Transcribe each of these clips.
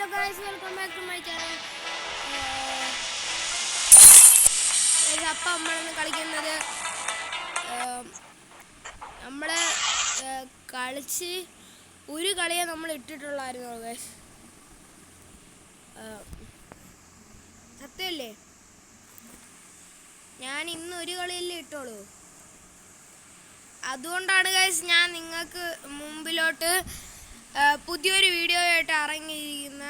Hello guys, welcome back to my channel. അപ്പം നമ്മളിന്ന് കളിക്കുന്നത് നമ്മൾ കളിച്ച് ഒരു കളിയെ നമ്മൾ ഇട്ടിട്ടുള്ളായിരുന്നു ഗൈസ്. സത്യമല്ലേ, ഞാൻ ഇന്ന് ഒരു കളിയല്ലേ ഇട്ടോളൂ. അതുകൊണ്ടാണ് ഗൈസ് ഞാൻ നിങ്ങൾക്ക് മുമ്പിലോട്ട് പുതിയൊരു വീഡിയോ ആയിട്ട് ഇറങ്ങിയിരിക്കുന്ന.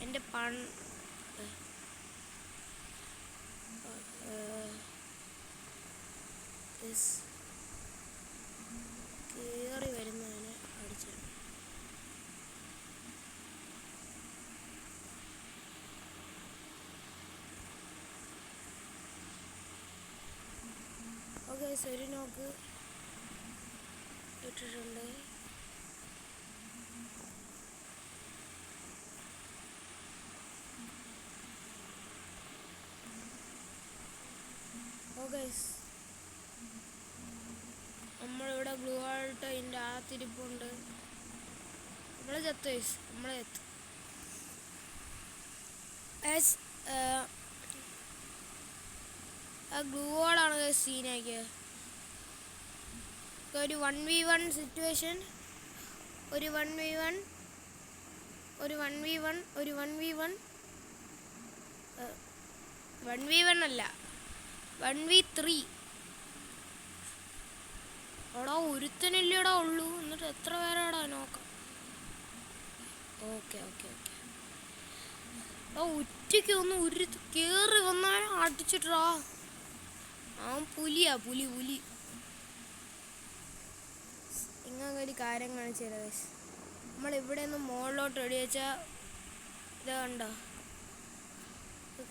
എൻ്റെ കയറി വരുന്നതിന് അടിച്ചു. ഓക്കെ, ഒരു നോക്ക് ഇട്ടിട്ടുണ്ട്. നമ്മളിവിടെ ഗ്ലൂ ആയിട്ട് അതിൻ്റെ ആ തിരിപ്പുണ്ട്. നമ്മളെ ചത്ത് നമ്മളെ ചത്ത്. ആ ഗ്ലൂ വാളാണ് സീനാക്കിയത്. ഒരു 1v1 സിറ്റുവേഷൻ, ഒരു 1v1, ഒരു 1v1, ഒരു 1v1, 1v1 അല്ല 1v3. എടാ ഒരുത്തനില്ലടാ ഉള്ളൂ, എന്നിട്ട് എത്ര പേരാടാ നോക്കാം. Okay okay okay. ഒറ്റയ്ക്ക് ഒന്ന് ഒരു കയറി വന്നാലും അടിച്ചിട്ടാ. അവൻ പുലിയാ, പുലി പുലി. ഇങ്ങനെ കാര്യം കാണിച്ചു തരാം. നമ്മളിവിടെ നിന്ന് മുകളിലോട്ട് റെഡി വെച്ചാൽ ഇത് കണ്ടോ,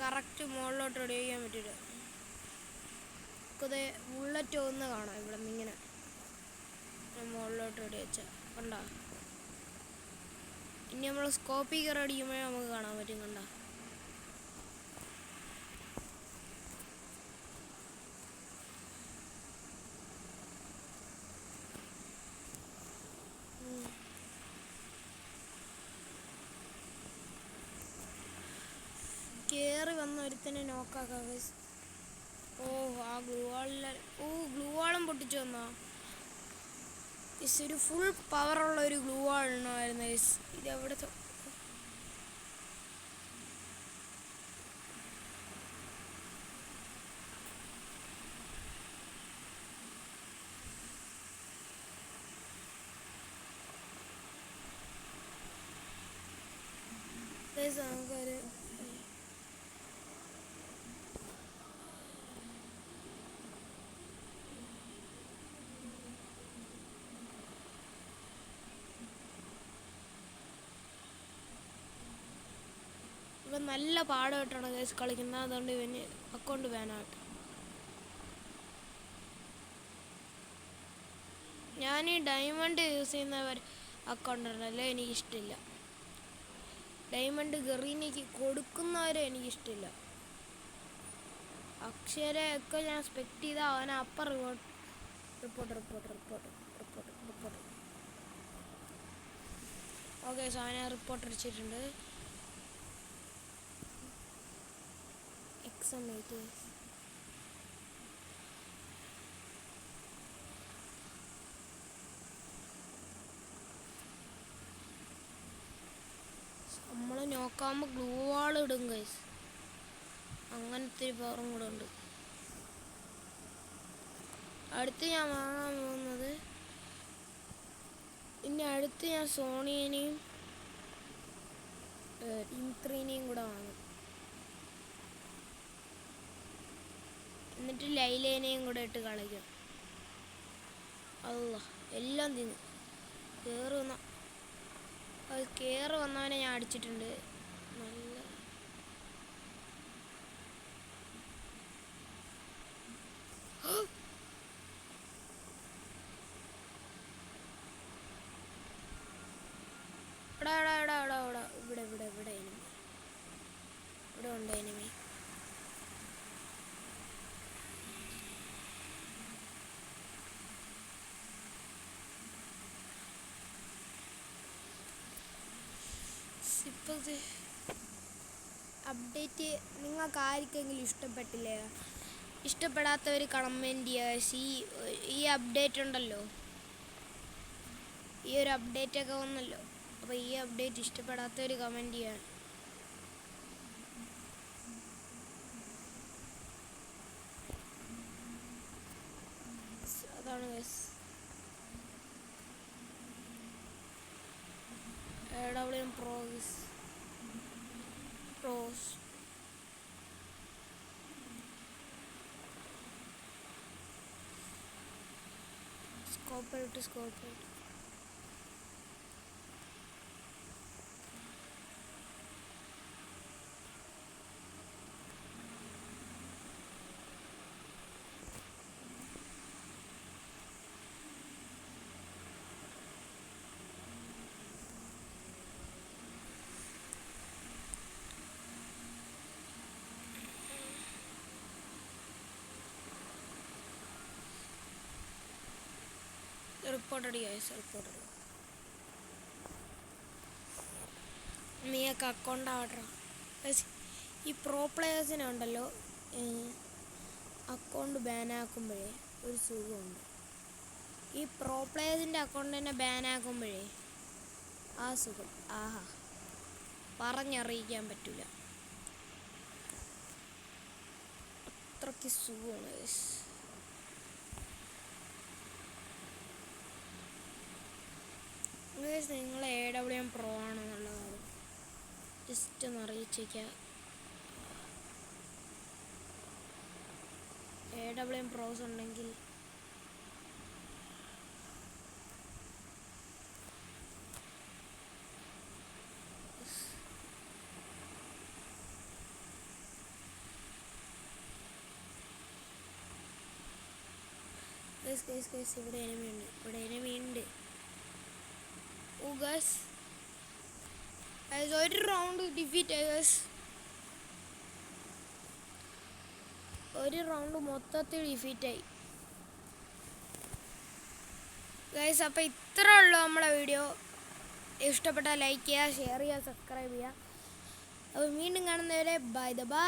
കറക്റ്റ് മുകളിലോട്ട് റെഡി ചെയ്യാൻ പറ്റില്ല. നമുക്കത് ബുള്ളറ്റ് ഒന്ന് കാണാം ഇവിടെ നിന്ന് ഇങ്ങനെ മുകളിലോട്ട് റെഡി വെച്ചാൽ കണ്ടോ. ഇനി നമ്മൾ സ്കോപ്പിൽ കയറി അടിക്കുമ്പോഴേ നമുക്ക് കാണാൻ പറ്റും. കണ്ടോ, കയറി വന്ന ഒരുത്തനെ നോക്കാക്കാം. ആ ഗ്ലൂ വാളും പൊട്ടിച്ചു വന്നോ. ഒരു ഫുൾ പവറുള്ള ഒരു ഗ്ലൂ വാളായിരുന്നു. ഇത് എവിടുത്തെ നമുക്കൊരു ഇവൻ നല്ല പാടമായിട്ടാണ് കേസ് കളിക്കുന്നത്. അതുകൊണ്ട് ഇവന് അക്കൗണ്ട് ബാനായിട്ട്. ഞാൻ ഈ ഡയമണ്ട് യൂസ് ചെയ്യുന്നവർ അക്കൗണ്ട് ഉണ്ടല്ലോ എനിക്കിഷ്ടമില്ല. ഡയമണ്ട് ഗറീനയ്ക്ക് കൊടുക്കുന്നവരെ എനിക്കിഷ്ടമില്ല. അക്ഷരയൊക്കെ ഞാൻ സ്പെക്ട് ചെയ്ത അവനെ അപ്പം റിപ്പോർട്ട്. ഓക്കെ, അവനെ റിപ്പോർട്ട് അടിച്ചിട്ടുണ്ട്. നമ്മൾ നോക്കാകുമ്പോൾ ഗ്ലൂ വാൾ ഇടും ഗൈസ്. അങ്ങനത്തെ പവറും കൂടെ ഉണ്ട്. അടുത്ത് ഞാൻ വാങ്ങാൻ പോകുന്നത്, ഇനി അടുത്ത് ഞാൻ സോണിയനെയും ഇൻത്രീനെയും കൂടെ വാങ്ങും. എന്നിട്ട് ലൈലേനെയും കൂടെ ഇട്ട് കളിക്കും. അല്ല എല്ലാം തിന്നു. കയറി വന്നവനെ ഞാൻ അടിച്ചിട്ടുണ്ട്. നല്ല ഇവിടെ ഉണ്ട് എനിമി. അപ്ഡേറ്റ് നിങ്ങൾക്ക് ആർക്കെങ്കിലും ഇഷ്ടപ്പെട്ടില്ലേ? ഇഷ്ടപ്പെടാത്തവർ കമൻറ്റ് ചെയ്യുക. ഈ അപ്ഡേറ്റ് ഉണ്ടല്ലോ, ഈ ഒരു അപ്ഡേറ്റ് ഒക്കെ വന്നല്ലോ. അപ്പോൾ ഈ അപ്ഡേറ്റ് ഇഷ്ടപ്പെടാത്തവർ കമൻറ്റ് ചെയ്യാൻ. അതാണ് guys. AWM Pros scope reported guys. നീയൊക്കെ അക്കൗണ്ട് ആവട്ടെ. ഈ പ്രോ പ്ലെയേഴ്സിനെ ഉണ്ടല്ലോ, അക്കൗണ്ട് ബാനാക്കുമ്പോഴേ ഒരു സുഖമുണ്ട്. ഈ പ്രോ പ്ലെയേഴ്സിൻ്റെ അക്കൗണ്ട് തന്നെ ബാനാക്കുമ്പോഴേ ആ സുഖം ആഹാ പറഞ്ഞറിയിക്കാൻ പറ്റില്ല. അത്രയ്ക്ക് സുഖമാണ് ഗൈസ്. നിങ്ങൾ AWM Pro ആണെന്നുള്ള കാര്യം ജസ്റ്റ് ഒന്ന് അറിയിച്ചേക്കാം. AWM Pros ഉണ്ടെങ്കിൽ ഇവിടെ എനിമിയുണ്ട്. ഒരു റൗണ്ട് ഡിഫീറ്റ് ഗൈസ്. ഒരു റൗണ്ട് മൊത്തത്തിൽ ഡിഫീറ്റായി ഗൈസ്. അപ്പോൾ ഇത്രേ ഉള്ളൂ നമ്മളെ വീഡിയോ. ഇഷ്ടപ്പെട്ടാൽ ലൈക്ക് ചെയ്യുക, ഷെയർ ചെയ്യുക, സബ്സ്ക്രൈബ് ചെയ്യുക. അപ്പോൾ വീണ്ടും കാണുന്നവരെ ബൈ.